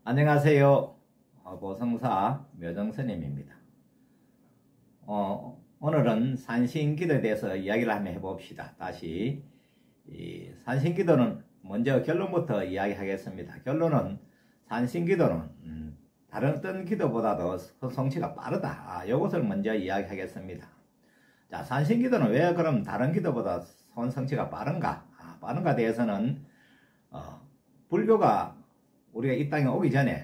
안녕하세요. 보성사 묘정스님입니다. 오늘은 산신기도에 대해서 이야기를 한번 해봅시다. 다시 이 산신기도는 먼저 결론부터 이야기하겠습니다. 결론은 산신기도는 다른 어떤 기도보다도 성취가 빠르다. 이것을 먼저 이야기하겠습니다. 자, 산신기도는 왜 그럼 다른 기도보다 성취가 빠른가? 빠른가 대해서는 불교가 우리가 이 땅에 오기 전에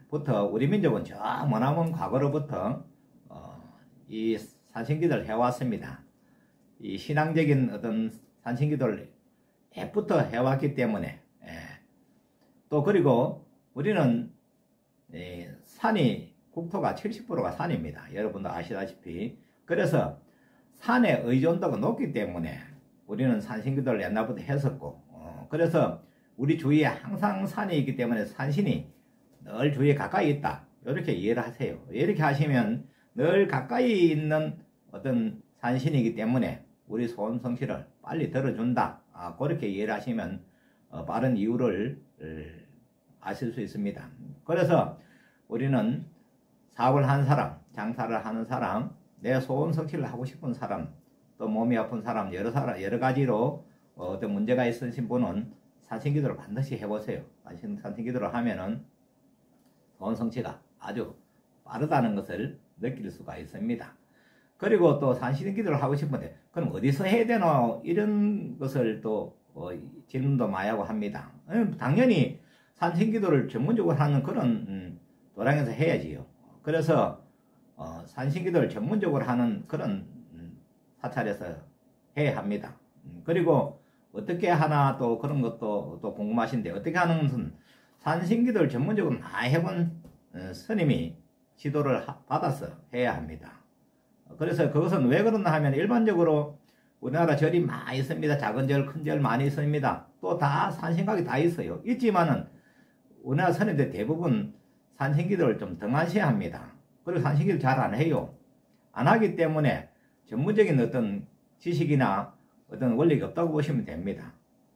부터 우리 민족은 저 머나먼 과거로부터 이 산신기도를 해왔습니다. 이 신앙적인 어떤 산신기도를 옛부터 해왔기 때문에 또 그리고 우리는 산이 국토가 70%가 산입니다. 여러분도 아시다시피. 그래서 산의 의존도가 높기 때문에 우리는 산신기도를 옛날부터 했었고 그래서 우리 주위에 항상 산이 있기 때문에 산신이 늘 주위에 가까이 있다. 이렇게 이해를 하세요. 이렇게 하시면 늘 가까이 있는 어떤 산신이기 때문에 우리 소원 성취를 빨리 들어준다. 그렇게 이해를 하시면 빠른 이유를 아실 수 있습니다. 그래서 우리는 사업을 하는 사람, 장사를 하는 사람, 내 소원 성취를 하고 싶은 사람, 또 몸이 아픈 사람, 여러 가지로 어떤 문제가 있으신 분은 산신기도를 반드시 해보세요. 산신기도를 하면은 소원 성취가 아주 빠르다는 것을 느낄 수가 있습니다. 그리고 또 산신기도를 하고 싶은데 그럼 어디서 해야 되노? 이런 것을 또 질문도 많이 하고 합니다. 당연히 산신기도를 전문적으로 하는 그런 도량에서 해야지요. 그래서 산신기도를 전문적으로 하는 그런 사찰에서 해야 합니다. 그리고 어떻게 하나 또 그런 것도 또 궁금하신데 어떻게 하는 것은 산신기도를 전문적으로 많이 해본 스님이 지도를 받아서 해야 합니다. 그래서 그것은 왜 그러나 하면 일반적으로 우리나라 절이 많이 있습니다. 작은 절, 큰 절 많이 있습니다. 또 다 산신각이 다 있어요. 있지만은 우리나라 스님들 대부분 산신기도를 좀 등한시합니다. 그리고 산신기도 잘 안 해요. 안 하기 때문에 전문적인 어떤 지식이나 어떤 원리가 없다고 보시면 됩니다.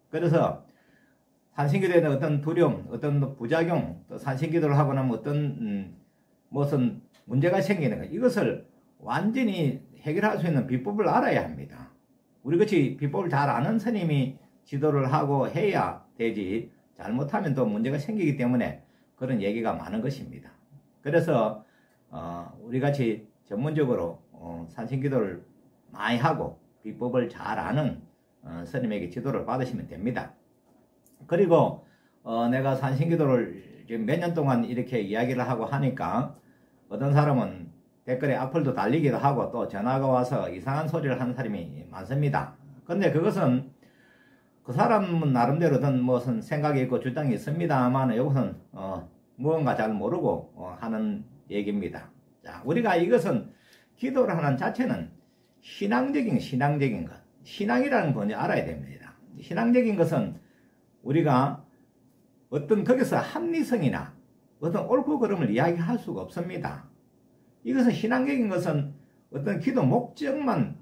그래서 산신기도에는 어떤 두려움, 어떤 부작용, 또 산신기도를 하고 나면 어떤 무슨 문제가 생기는 것, 이것을 완전히 해결할 수 있는 비법을 알아야 합니다. 우리같이 비법을 잘 아는 스님이 지도를 하고 해야 되지, 잘못하면 또 문제가 생기기 때문에 그런 얘기가 많은 것입니다. 그래서 우리같이 전문적으로 산신기도를 많이 하고 비법을 잘 아는 스님에게 지도를 받으시면 됩니다. 그리고 내가 산신기도를 지금 몇 년 동안 이렇게 이야기를 하고 하니까 어떤 사람은 댓글에 악플도 달리기도 하고 또 전화가 와서 이상한 소리를 하는 사람이 많습니다. 그런데 그것은 그 사람은 나름대로 어떤 무슨 생각이 있고 주장이 있습니다만 이것은 무언가 잘 모르고 하는 얘기입니다. 자, 우리가 이것은 기도를 하는 자체는 신앙적인 것. 신앙이라는 걸 알아야 됩니다. 신앙적인 것은 우리가 어떤 거기서 합리성이나 어떤 옳고 그름을 이야기할 수가 없습니다. 이것은 신앙적인 것은 어떤 기도 목적만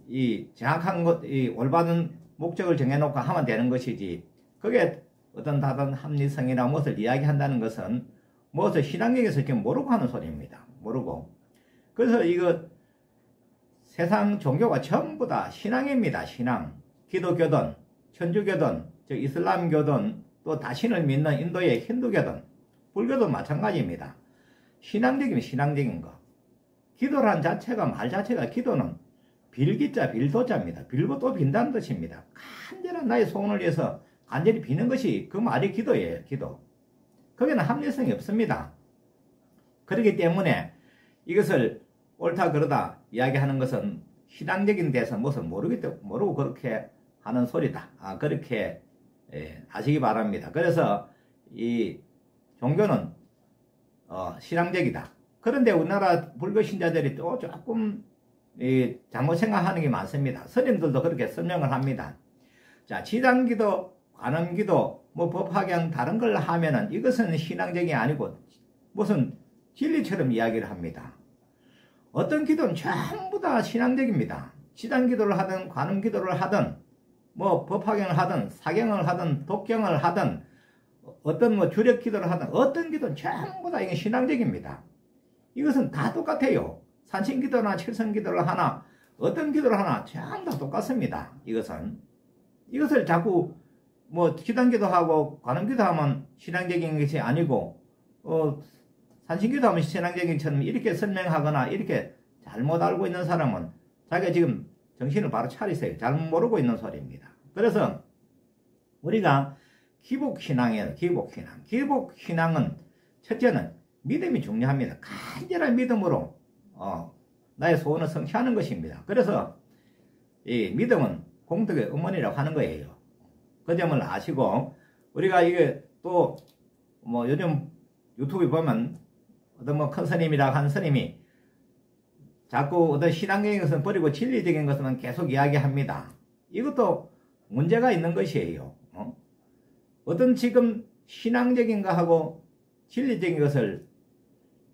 이 정확한 것, 이 올바른 목적을 정해놓고 하면 되는 것이지, 그게 어떤 다른 합리성이나 무엇을 이야기한다는 것은 무엇을 신앙적에서 지금 모르고 하는 소리입니다. 모르고. 그래서 이거 세상 종교가 전부 다 신앙입니다. 신앙. 기독교든, 천주교든, 즉 이슬람교든, 또 다신을 믿는 인도의 힌두교든, 불교도 마찬가지입니다. 신앙적인 거. 기도란 자체가, 말 자체가 기도는 빌기자, 빌도자입니다. 빌고 또 빈다는 뜻입니다. 간절한 나의 소원을 위해서 간절히 비는 것이 그 말이 기도예요. 기도. 거기는 합리성이 없습니다. 그렇기 때문에 이것을 옳다 그러다 이야기하는 것은 신앙적인 데서 무엇을 모르고 그렇게 하는 소리다. 그렇게 아시기 바랍니다. 그래서 이 종교는 신앙적이다. 그런데 우리나라 불교 신자들이 또 조금 잘못 생각하는 게 많습니다. 스님들도 그렇게 설명을 합니다. 자, 지당기도, 관음기도, 뭐 법화경 다른 걸 하면은 이것은 신앙적이 아니고 무슨 진리처럼 이야기를 합니다. 어떤 기도는 전부 다 신앙적입니다. 지당기도를 하든 관음기도를 하든 뭐 법화경을 하든 사경을 하든 독경을 하든 어떤 뭐 주력 기도를 하든 어떤 기도는 전부 다 이게 신앙적입니다. 이것은 다 똑같아요. 산신 기도나 칠성 기도를 하나 어떤 기도를 하나 전부 다 똑같습니다. 이것을 자꾸 뭐 기도 기도하고 관음 기도하면 신앙적인 것이 아니고 산신 기도하면 신앙적인 것처럼 이렇게 설명하거나 이렇게 잘못 알고 있는 사람은 자기가 지금 정신을 바로 차리세요. 잘못 모르고 있는 소리입니다. 그래서 우리가 기복신앙이에요. 기복신앙은 첫째는 믿음이 중요합니다. 간절한 믿음으로 나의 소원을 성취하는 것입니다. 그래서 이 믿음은 공덕의 어머니라고 하는 거예요. 그 점을 아시고 우리가 이게 또 뭐 요즘 유튜브에 보면 어떤 뭐 큰 스님이라고 하는 스님이 자꾸 어떤 신앙적인 것은 버리고 진리적인 것은 계속 이야기합니다. 이것도 문제가 있는 것이에요. 어떤 지금 신앙적인 것하고 진리적인 것을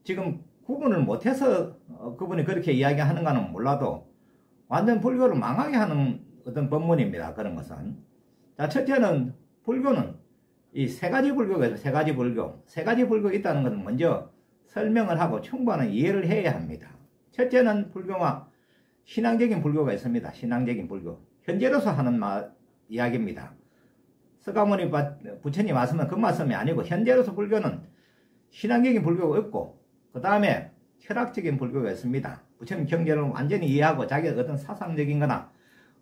지금 구분을 못해서 그분이 그렇게 이야기하는가는 몰라도 완전 불교를 망하게 하는 어떤 법문입니다. 그런 것은. 자, 첫째는 불교는 이 세 가지 불교가 있어요. 세 가지 불교. 세 가지 불교가 있다는 것은 먼저 설명을 하고 충분한 이해를 해야 합니다. 첫째는 불교와 신앙적인 불교가 있습니다. 신앙적인 불교. 현재로서 하는 이야기입니다. 서가모니 부처님 말씀은 그 말씀이 아니고 현재로서 불교는 신앙적인 불교가 있고 그 다음에 철학적인 불교가 있습니다. 부처님 경전을 완전히 이해하고 자기의 어떤 사상적인 거나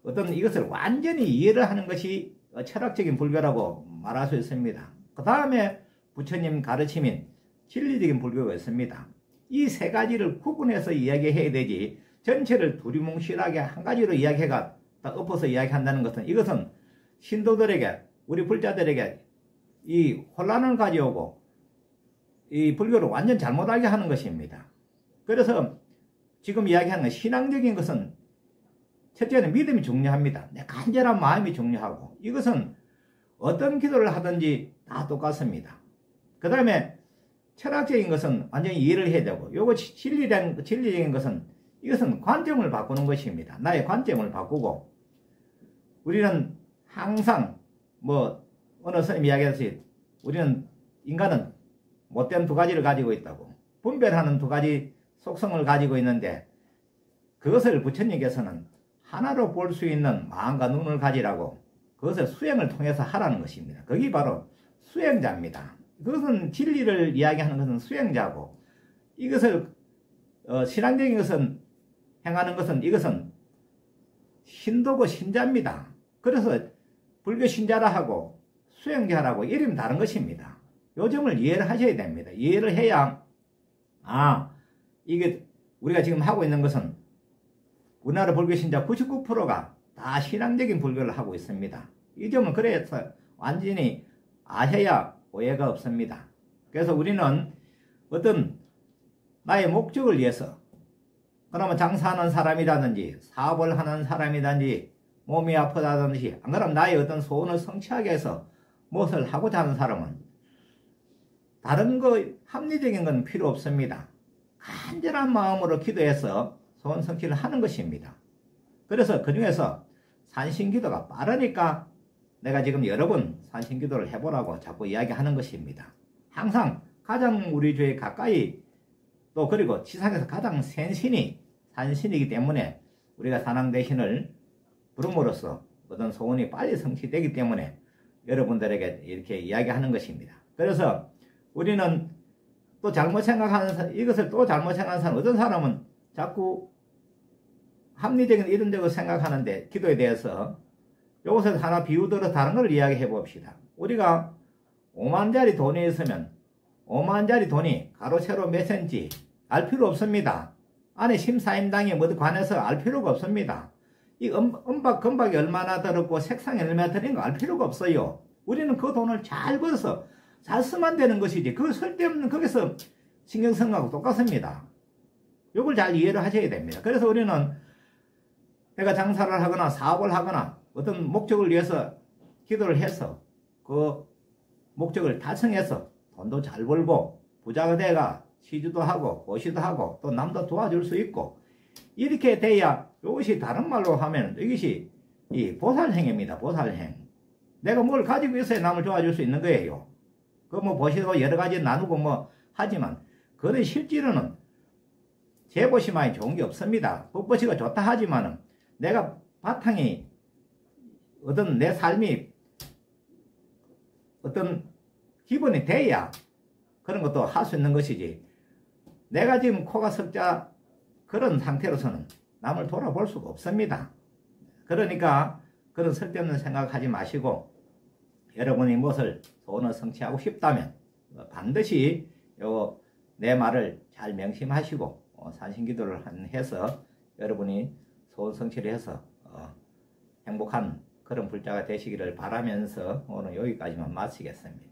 어떤 이것을 완전히 이해를 하는 것이 철학적인 불교라고 말할 수 있습니다. 그 다음에 부처님 가르침인 진리적인 불교가 있습니다. 이 세 가지를 구분해서 이야기해야 되지 전체를 두리뭉실하게 한 가지로 이야기해가 엎어서 이야기한다는 것은 이것은 신도들에게 우리 불자들에게 이 혼란을 가져오고 이 불교를 완전 잘못 알게 하는 것입니다. 그래서 지금 이야기하는 신앙적인 것은 첫째는 믿음이 중요합니다. 내 간절한 마음이 중요하고 이것은 어떤 기도를 하든지 다 똑같습니다. 그 다음에 철학적인 것은 완전히 이해를 해야 되고 요거 진리적인 것은 이것은 관점을 바꾸는 것입니다. 나의 관점을 바꾸고 우리는 항상 뭐 어느 스님이 이야기했듯이 우리는 인간은 못된 두 가지를 가지고 있다고 분별하는 두 가지 속성을 가지고 있는데 그것을 부처님께서는 하나로 볼 수 있는 마음과 눈을 가지라고 그것을 수행을 통해서 하라는 것입니다. 그게 바로 수행자입니다. 그것은 진리를 이야기하는 것은 수행자고 이것을 신앙적인 것은 행하는 것은 이것은 신도고 신자입니다. 그래서 불교 신자라 하고 수행자라고 이름이 다른 것입니다. 요 점을 이해를 하셔야 됩니다. 이해를 해야 이게 우리가 지금 하고 있는 것은 우리나라 불교 신자 99%가 다 신앙적인 불교를 하고 있습니다. 이 점은 그래서 완전히 아셔야 오해가 없습니다. 그래서 우리는 어떤 나의 목적을 위해서 그러면 장사하는 사람이라든지 사업을 하는 사람이라든지 몸이 아프다든지 안 그러면 나의 어떤 소원을 성취하기 위해서 무엇을 하고자 하는 사람은 다른 거 합리적인 건 필요 없습니다. 간절한 마음으로 기도해서 소원 성취를 하는 것입니다. 그래서 그 중에서 산신기도가 빠르니까 내가 지금 여러 번 산신기도를 해보라고 자꾸 이야기하는 것입니다. 항상 가장 우리 주에 가까이 또 그리고 지상에서 가장 센 신이 산신이기 때문에 우리가 산왕대신을 부름으로써 어떤 소원이 빨리 성취되기 때문에 여러분들에게 이렇게 이야기하는 것입니다. 그래서 우리는 또 잘못 생각하는 사람, 이것을 또 잘못 생각하는 사람, 어떤 사람은 자꾸 합리적인 이론적으로 생각하는데 기도에 대해서 이것을 하나 비유들어 다른 걸 이야기해 봅시다. 우리가 5만짜리 돈이 있으면 5만짜리 돈이 가로 세로 몇 센치 알 필요 없습니다. 안에 심사임당에 뭐든 관해서 알 필요가 없습니다. 이 금박이 얼마나 들었고 색상이 얼마나 들은 거 알 필요가 없어요. 우리는 그 돈을 잘 벌어서 잘 쓰면 되는 것이지 그 쓸데없는 거기서 신경 쓰는 거하고 똑같습니다. 이걸 잘 이해를 하셔야 됩니다. 그래서 우리는 내가 장사를 하거나 사업을 하거나 어떤 목적을 위해서 기도를 해서 그 목적을 달성해서 돈도 잘 벌고 부자가 돼가 시주도 하고 보시도 하고 또 남도 도와줄 수 있고 이렇게 돼야 이것이 다른 말로 하면 이것이 이 보살행입니다. 보살행. 내가 뭘 가지고 있어야 남을 도와줄 수 있는 거예요. 그 뭐 보시고 여러 가지 나누고 뭐 하지만 그는 실제로는 재보시만이 좋은 게 없습니다. 법보시가 좋다 하지만은 내가 바탕이 어떤 내 삶이 어떤 기본이 돼야 그런 것도 할 수 있는 것이지. 내가 지금 코가 석자 그런 상태로서는 남을 돌아볼 수가 없습니다. 그러니까 그런 쓸데없는 생각하지 마시고 여러분이 무엇을 소원을 성취하고 싶다면 반드시 내 말을 잘 명심하시고 산신기도를 해서 여러분이 소원 성취를 해서 행복한 그런 불자가 되시기를 바라면서 오늘 여기까지만 마치겠습니다.